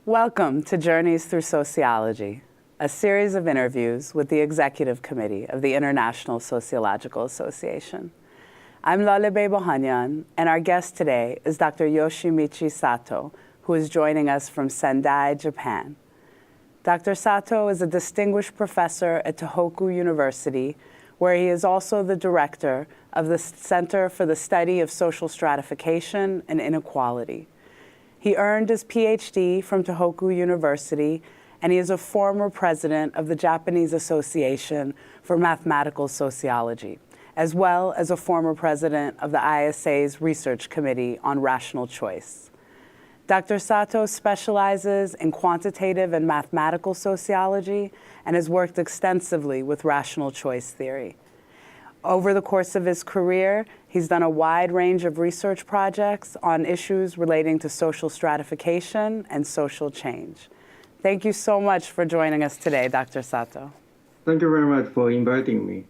Welcome to Journeys Through Sociology, a series of interviews with the Executive Committee of the International Sociological Association. I'm Lalebe Bohanyan, and our guest today is Dr. Yoshimichi Sato, who is joining us from Sendai, Japan. Dr. Sato is a distinguished professor at Tohoku University, where he is also the director of the Center for the Study of Social Stratification and Inequality. He earned his PhD from Tohoku University, and he is a former president of the Japanese Association for Mathematical Sociology, as well as a former president of the ISA's Research Committee on Rational Choice. Dr. Sato specializes in quantitative and mathematical sociology and has worked extensively with rational choice theory. Over the course of his career, he's done a wide range of research projects on issues relating to social stratification and social change. Thank you so much for joining us today, Dr. Sato. Thank you very much for inviting me.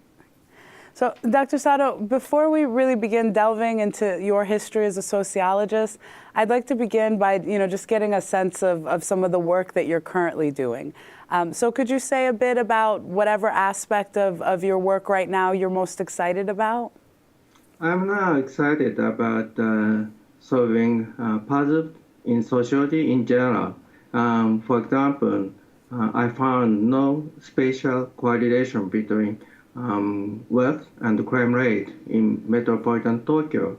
So, Dr. Sato, before we really begin delving into your history as a sociologist, I'd like to begin by just getting a sense of some of the work that you're currently doing. So could you say a bit about whatever aspect of your work right now you're most excited about? I'm now excited about solving puzzles in sociology in general. For example, I found no spatial correlation between wealth and crime rate in metropolitan Tokyo.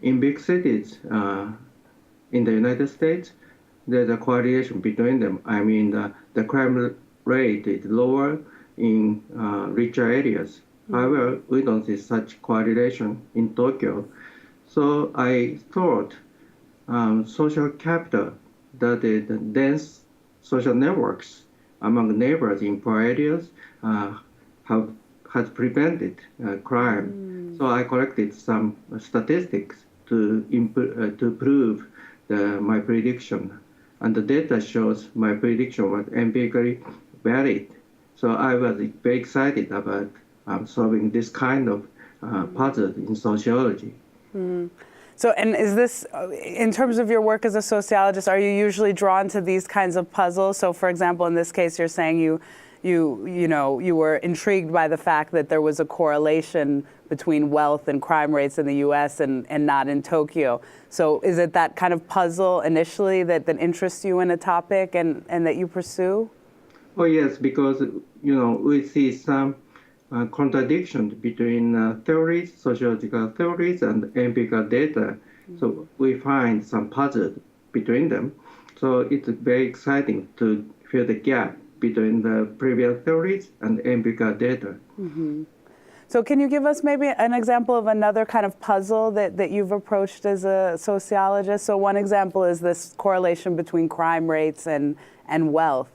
In big cities in the United States, there's a correlation between them. I mean, the crime rate is lower in richer areas. However, we don't see such correlation in Tokyo. So I thought social capital, that is dense social networks among neighbors in poor areas, has prevented crime. So I collected some statistics to prove my prediction. And the data shows my prediction was empirically valid. So I was very excited about solving this kind of puzzle in sociology. So, and is this, in terms of your work as a sociologist, are you usually drawn to these kinds of puzzles? So, for example, in this case, you're saying you were intrigued by the fact that there was a correlation between wealth and crime rates in the U.S. and not in Tokyo. So is it that kind of puzzle initially that interests you in a topic and that you pursue? Oh, yes, because, we see some contradictions between theories, sociological theories, and empirical data. So we find some puzzle between them. So it's very exciting to fill the gap between the previous theories and empirical data. So can you give us maybe an example of another kind of puzzle that you've approached as a sociologist? So one example is this correlation between crime rates and wealth.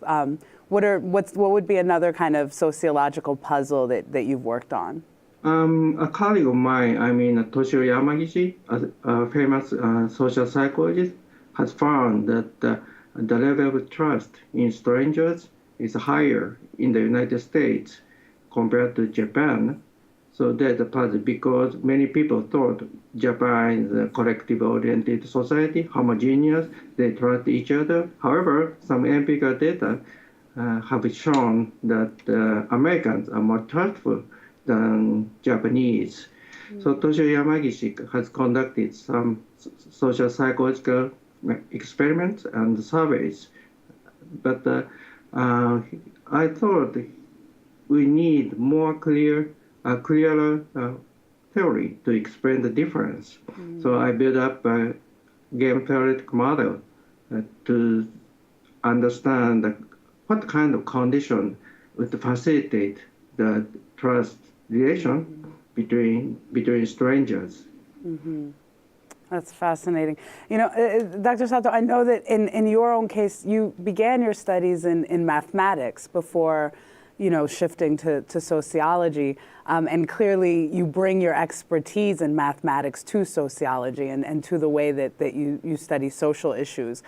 What would be another kind of sociological puzzle that you've worked on? A colleague of mine, Toshio Yamagishi, a famous social psychologist, has found that the level of trust in strangers is higher in the United States compared to Japan. So that's a puzzle because many people thought Japan is a collective-oriented society, homogeneous, they trust each other. However, some empirical data have shown that Americans are more trustful than Japanese. So Toshio Yamagishi has conducted some social psychological experiments and surveys. But I thought we need more clearer theory to explain the difference. So I built up a game theoretic model to understand what kind of condition would facilitate the trust relation between strangers. That's fascinating. Dr. Sato, I know that in your own case, you began your studies in mathematics before, shifting to sociology. And clearly, you bring your expertise in mathematics to sociology and to the way that you study social issues.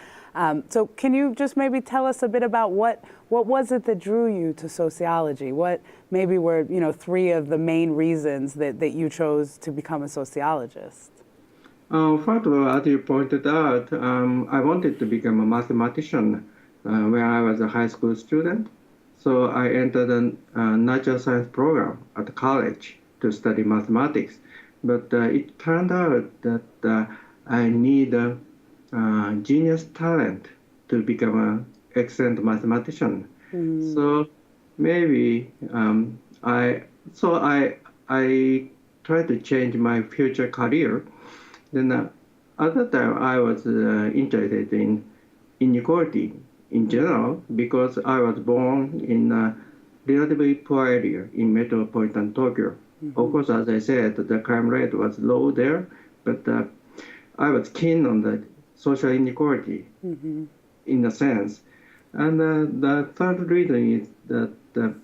So can you just maybe tell us a bit about what was it that drew you to sociology? What maybe were, three of the main reasons that you chose to become a sociologist? First of all, as you pointed out, I wanted to become a mathematician when I was a high school student. So I entered a natural science program at college to study mathematics. But it turned out that I need genius talent to become an excellent mathematician. So maybe I tried to change my future career. Then at that time I was interested in inequality in general because I was born in a relatively poor area in metropolitan Tokyo. Of course, as I said, the crime rate was low there, but I was keen on the social inequality in a sense. And the third reason is that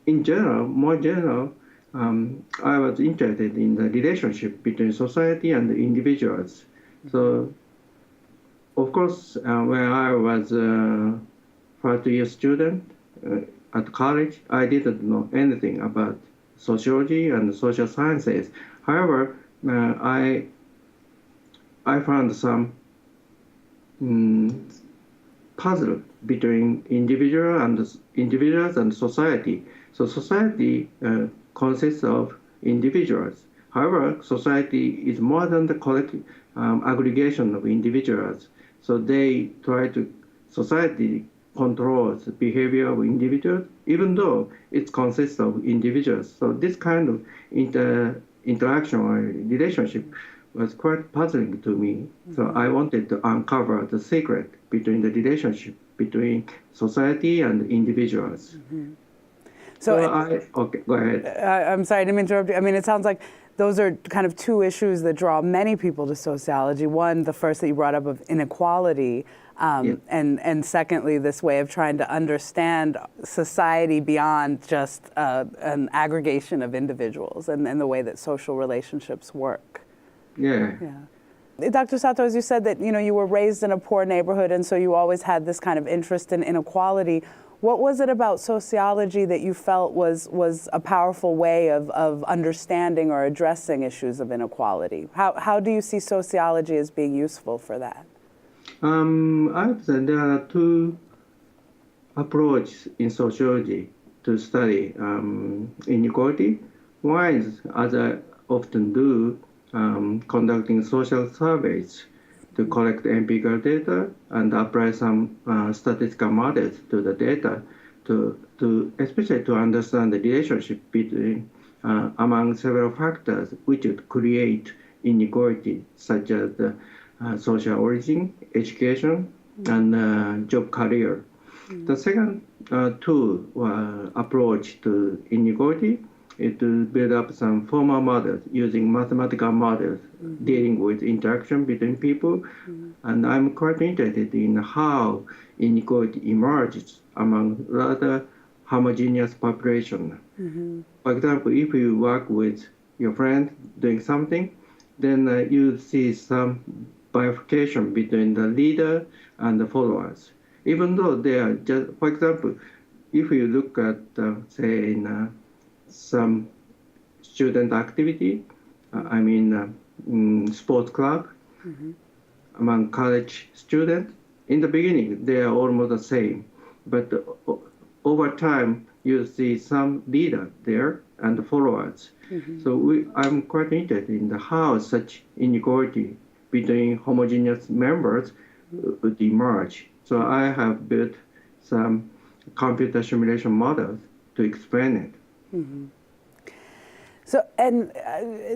in general, more general, I was interested in the relationship between society and the individuals. So, of course, when I was a first-year student at college, I didn't know anything about sociology and social sciences. However, I found some puzzle between individuals and society. So society consists of individuals. However, society is more than the collective aggregation of individuals. So society controls the behavior of individuals, even though it consists of individuals. So this kind of interaction or relationship was quite puzzling to me. So I wanted to uncover the secret between the relationship between society and individuals. Okay, go ahead. I'm sorry, I didn't mean to interrupt you. I mean, it sounds like those are kind of two issues that draw many people to sociology. One, the first that you brought up of inequality, and secondly, this way of trying to understand society beyond just an aggregation of individuals and the way that social relationships work. Yeah. Dr. Sato, as you said that you were raised in a poor neighborhood, and so you always had this kind of interest in inequality. What was it about sociology that you felt was a powerful way of understanding or addressing issues of inequality? How do you see sociology as being useful for that? I would say there are two approaches in sociology to study inequality. One is, as I often do, conducting social surveys to collect empirical data and apply some statistical models to the data to especially to understand the relationship between among several factors which would create inequality, such as social origin, education, and job career. The second tool approach to inequality is to build up some formal models using mathematical models dealing with interaction between people. And I'm quite interested in how inequality emerges among rather homogeneous population. For example, if you work with your friend doing something, then you see some bifurcation between the leader and the followers. Even though they are just, for example, if you look at, say, in some student activity, sports club, among college students, in the beginning, they are almost the same. But over time, you see some leader there and the followers. So I'm quite interested in how such inequality between homogeneous members would emerge. So I have built some computer simulation models to explain it. So, and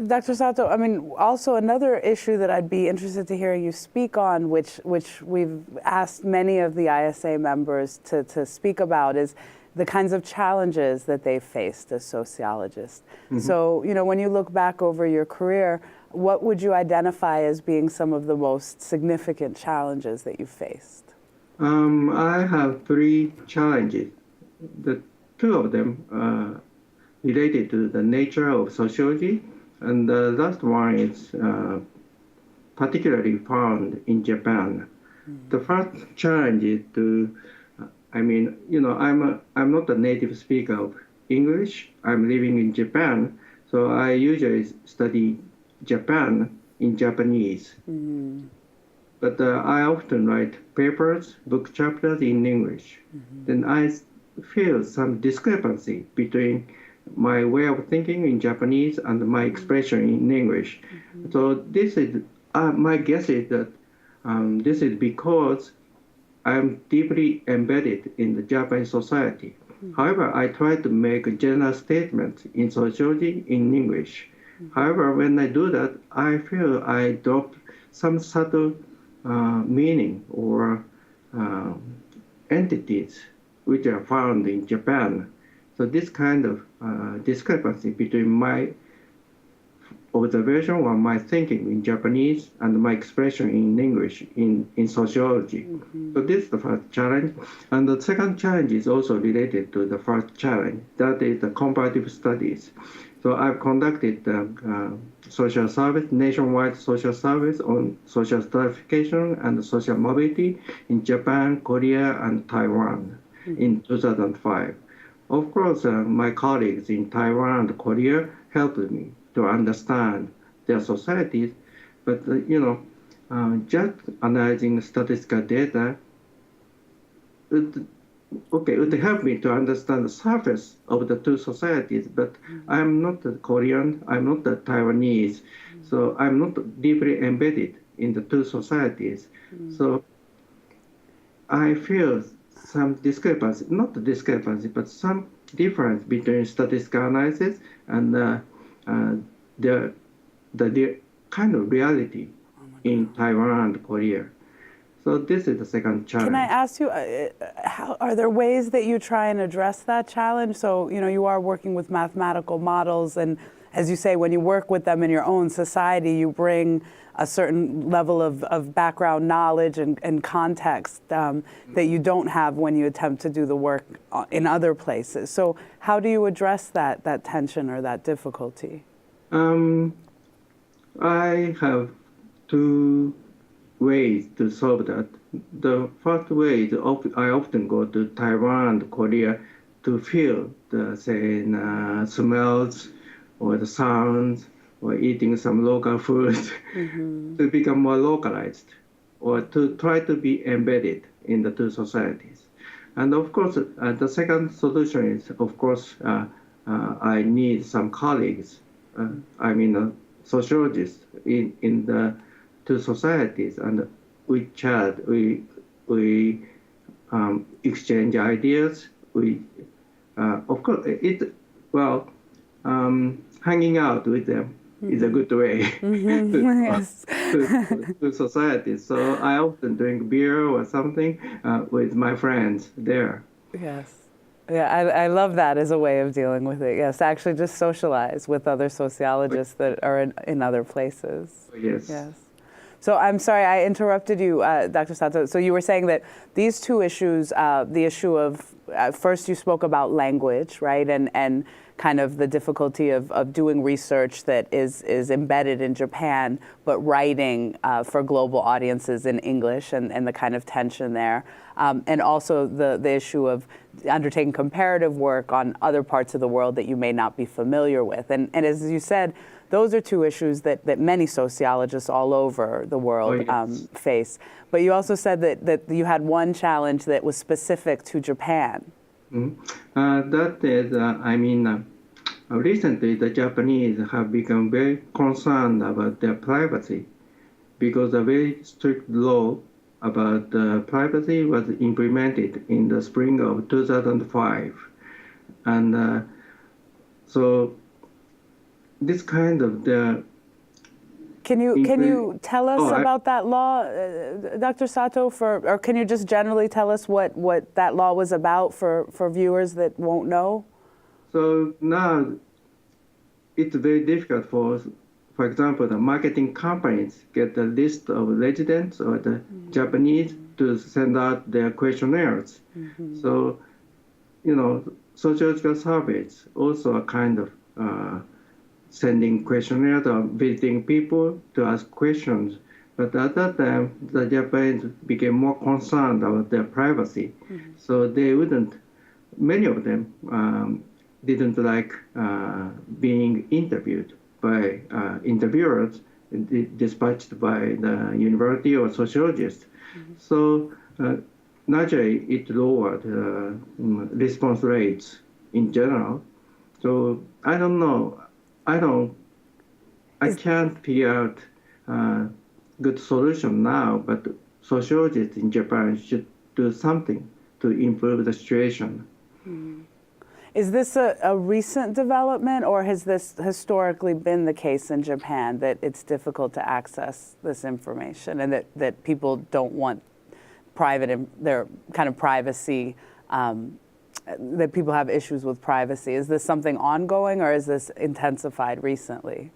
Dr. Sato, I mean, also another issue that I'd be interested to hear you speak on, which we've asked many of the ISA members to speak about, is the kinds of challenges that they've faced as sociologists. So, when you look back over your career, what would you identify as being some of the most significant challenges that you faced? I have three challenges. The two of them related to the nature of sociology, and the last one is particularly found in Japan. The first challenge is I'm not a native speaker of English. I'm living in Japan, so I usually study Japan in Japanese. but I often write papers, book chapters in English. Then I feel some discrepancy between my way of thinking in Japanese and my expression in English. So this is my guess is that this is because I'm deeply embedded in the Japanese society. However, I try to make a general statement in sociology in English. However, when I do that, I feel I drop some subtle meaning or entities which are found in Japan. So this kind of discrepancy between my observation or my thinking in Japanese and my expression in English in sociology. So this is the first challenge. And the second challenge is also related to the first challenge. That is the comparative studies. So I've conducted social service, nationwide social service on social stratification and social mobility in Japan, Korea, and Taiwan in 2005. Of course, my colleagues in Taiwan and Korea helped me to understand their societies, but just analyzing statistical data, it helped me to understand the surface of the two societies, but I'm not a Korean, I'm not a Taiwanese, so I'm not deeply embedded in the two societies. So I feel some discrepancy, not discrepancy, but some difference between statistical analysis and the kind of reality in Taiwan and Korea. So this is the second challenge. Can I ask you, are there ways that you try and address that challenge? So, you are working with mathematical models, and as you say, when you work with them in your own society, you bring a certain level of background knowledge and context that you don't have when you attempt to do the work in other places. So how do you address that tension or that difficulty? I have two ways to solve that. The first way is I often go to Taiwan and Korea to feel the, smells or the sounds or eating some local food to become more localized or to try to be embedded in the two societies. And of course, the second solution is, of course, I need some colleagues, sociologists in the two societies, and we chat, we exchange ideas. Of course, hanging out with them is a good way to society. So I often drink beer or something with my friends there. Yes. Yeah, I love that as a way of dealing with it. Yes, actually just socialize with other sociologists that are in other places. Yes. Yes. So I'm sorry, I interrupted you, Dr. Sato. So you were saying that these two issues, the issue of, first you spoke about language, right? And kind of the difficulty of doing research that is embedded in Japan, but writing for global audiences in English and the kind of tension there. And also the issue of undertaking comparative work on other parts of the world that you may not be familiar with. And as you said, those are two issues that many sociologists all over the world face. But you also said that you had one challenge that was specific to Japan. That is, recently the Japanese have become very concerned about their privacy because a very strict law about privacy was implemented in the spring of 2005. And so this kind of the... Can you tell us about that law, Dr. Sato, or can you just generally tell us what that law was about for viewers that won't know? So now it's very difficult for example, the marketing companies get a list of residents or the Japanese to send out their questionnaires. So, sociological surveys also a kind of sending questionnaires or visiting people to ask questions. But at that time, the Japanese became more concerned about their privacy. So they many of them didn't like being interviewed by interviewers dispatched by the university or sociologist. So naturally, it lowered response rates in general. So I don't know. I can't figure out good solution now, but sociologists in Japan should do something to improve the situation. Is this a recent development, or has this historically been the case in Japan, that it's difficult to access this information and that people don't want their kind of privacy, that people have issues with privacy? Is this something ongoing, or is this intensified recently?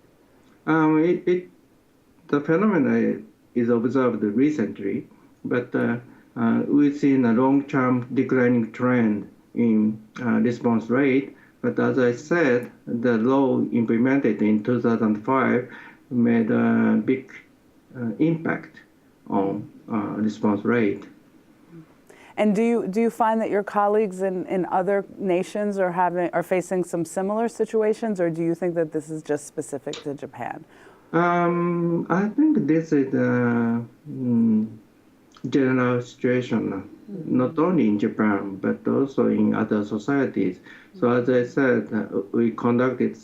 The phenomenon is observed recently, but we've seen a long-term declining trend in response rate. But as I said, the law implemented in 2005 made a big impact on response rate. And do you find that your colleagues in other nations are facing some similar situations, or do you think that this is just specific to Japan? I think this is a general situation, not only in Japan, but also in other societies. So as I said, we conducted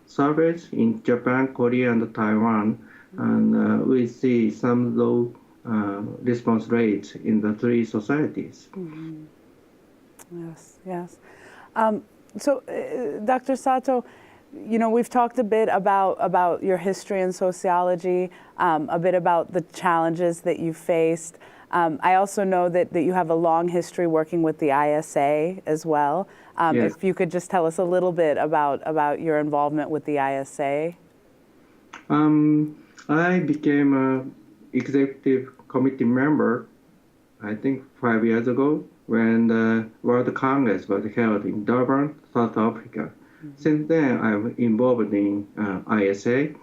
surveys in Japan, Korea, and Taiwan, and we see some low response rates in the three societies. Yes, yes. So, Dr. Sato, we've talked a bit about your history in sociology, a bit about the challenges that you faced. I also know that you have a long history working with the ISA as well. Yes. If you could just tell us a little bit about your involvement with the ISA. I became an executive committee member, I think 5 years ago, when the World Congress was held in Durban, South Africa. Since then, I'm involved in ISA,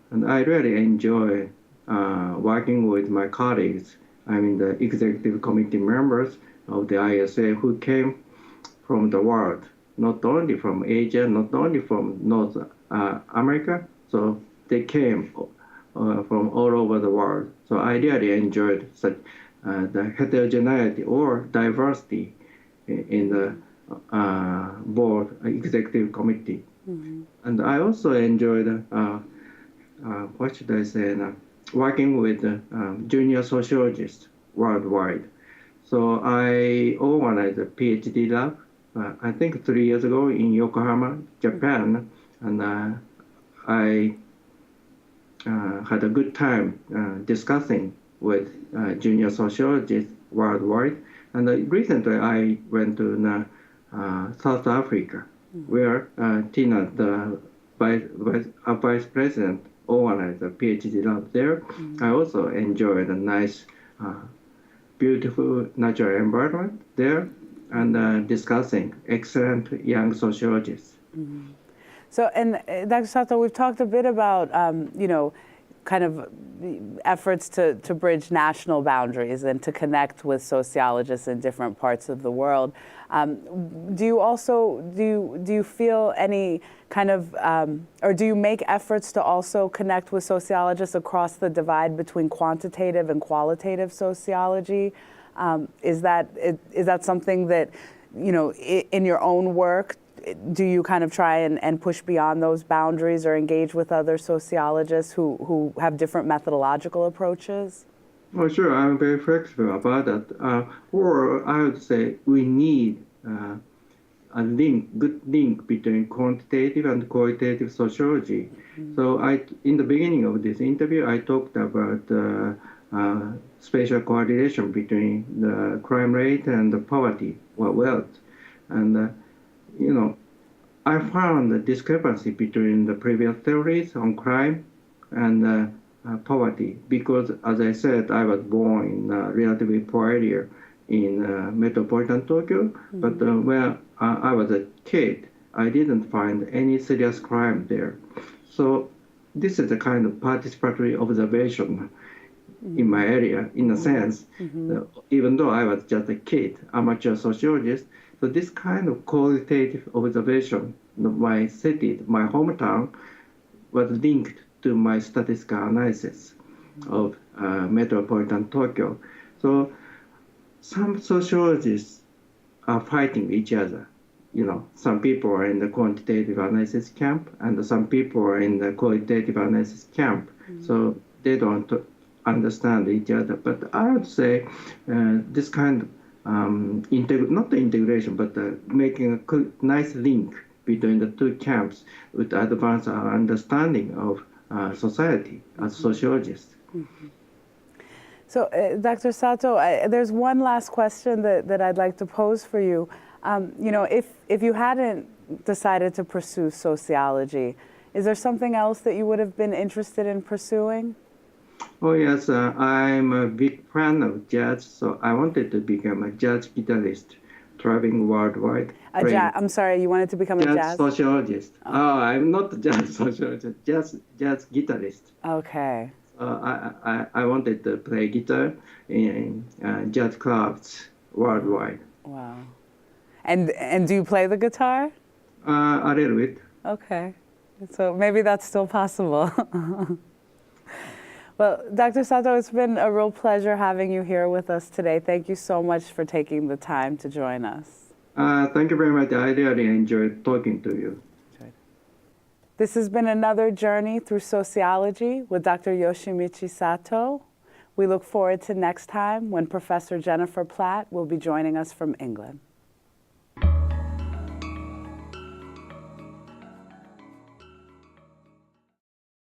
and I really enjoy working with my colleagues. I mean, the executive committee members of the ISA who came from the world, not only from Asia, not only from North America, so they came from all over the world. So I really enjoyed such the heterogeneity or diversity in the board executive committee. And I also enjoyed, what should I say, working with junior sociologists worldwide. So I organized a PhD lab, I think 3 years ago in Yokohama, Japan, and I had a good time discussing with junior sociologists worldwide. And recently I went to South Africa, where Tina, the vice president, organized a PhD lab there. I also enjoyed a nice, beautiful natural environment there, and discussing excellent young sociologists. So, and Dr. Sato, we've talked a bit about, kind of efforts to bridge national boundaries and to connect with sociologists in different parts of the world. Do you feel any kind of, or do you make efforts to also connect with sociologists across the divide between quantitative and qualitative sociology? Is that something that, in your own work, do you kind of try and push beyond those boundaries or engage with other sociologists who have different methodological approaches? Well, sure, I'm very flexible about that. Or I would say we need a good link between quantitative and qualitative sociology. So in the beginning of this interview, I talked about spatial correlation between the crime rate and the poverty or wealth. And I found the discrepancy between the previous theories on crime and poverty because, as I said, I was born in a relatively poor area in metropolitan Tokyo. But when I was a kid, I didn't find any serious crime there. So this is a kind of participatory observation in my area, in a sense, even though I was just a kid, amateur sociologist. So this kind of qualitative observation of my city, my hometown, was linked to my statistical analysis of metropolitan Tokyo. So some sociologists are fighting each other. You know, some people are in the quantitative analysis camp, and some people are in the qualitative analysis camp. So they don't understand each other. But I would say this kind of not the integration, but making a nice link between the two camps would advance our understanding of society as sociologists. So, Dr. Sato, there's one last question that I'd like to pose for you. You know, if you hadn't decided to pursue sociology, is there something else that you would have been interested in pursuing? Oh yes, I'm a big fan of jazz, so I wanted to become a jazz guitarist, traveling worldwide. I'm sorry, you wanted to become a jazz sociologist. Oh, I'm not a jazz sociologist, jazz guitarist. Okay. I wanted to play guitar in jazz clubs worldwide. Wow. And do you play the guitar? A little bit. Okay. So maybe that's still possible. Well, Dr. Sato, it's been a real pleasure having you here with us today. Thank you so much for taking the time to join us. Thank you very much. I really enjoyed talking to you. This has been another journey through sociology with Dr. Yoshimichi Sato. We look forward to next time when Professor Jennifer Platt will be joining us from England.